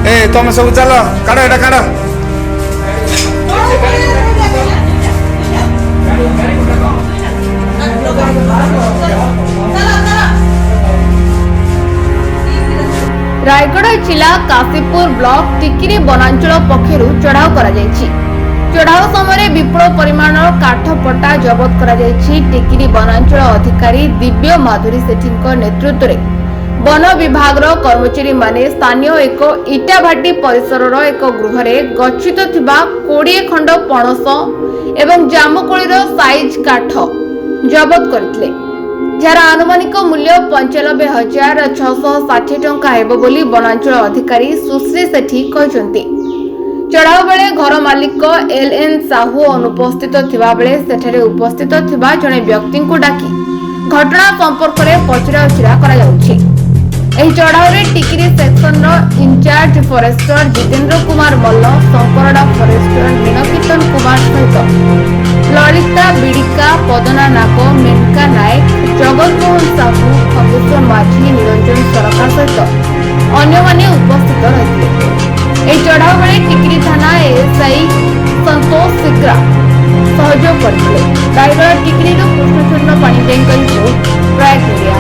ए तुम सब चल काढ़ एटा काढ़ रायगढ़ जिला काशीपुर ब्लॉक टिकिरी वनांचल पक्षर चढ़ाऊ चढ़ाऊ समय विपुल परिमाण काठ पट्टा जबत टिकिरी वनांचल अधिकारी दिव्य माधुरी सेठी नेतृत्व में वन विभाग कर्मचारी माने स्थानीय एक इटाभाटी परिसर एक गृह में गच्छित 20 खंड पणस एवं जामुकोली साइज काठ जबत करथिले जार आनुमानिक मूल्य 95,660 टंका हेबो बोली वनांचल अधिकारी सुश्री सेठी कहचंती। चढ़ाऊ बेले घर मालिक LN साहू अनुपस्थित थिबा बेले सेठरे उपस्थित थिबा जने व्यक्ति को डाकी घटना संपर्क में पचराउचरा करा जाउछि। एही चढ़ाऊ रे टिकिरी सेक्शन रो इंचार्ज फॉरेस्टर जितेंद्र कुमार मल्ल, शंकरडा फॉरेस्टर मीनकीर्तन कुमार सहित ललिता बिड़िका, पदना नाग, मेनका नायक, जगत मोहन साहू, खगेश्वर माझी, निरंजन सरकार सहित अन्य माने उपस्थित रहिते। एही चढ़ाऊ बेले टिकिरी थाना ASI संतोष सिक्रा सहयोग करथिले। रायगढ़ टिकिरी रो कृष्णचंद्र पाणिग्राहीଙ୍କ रिपोर्ट, प्रयाग मीडिया।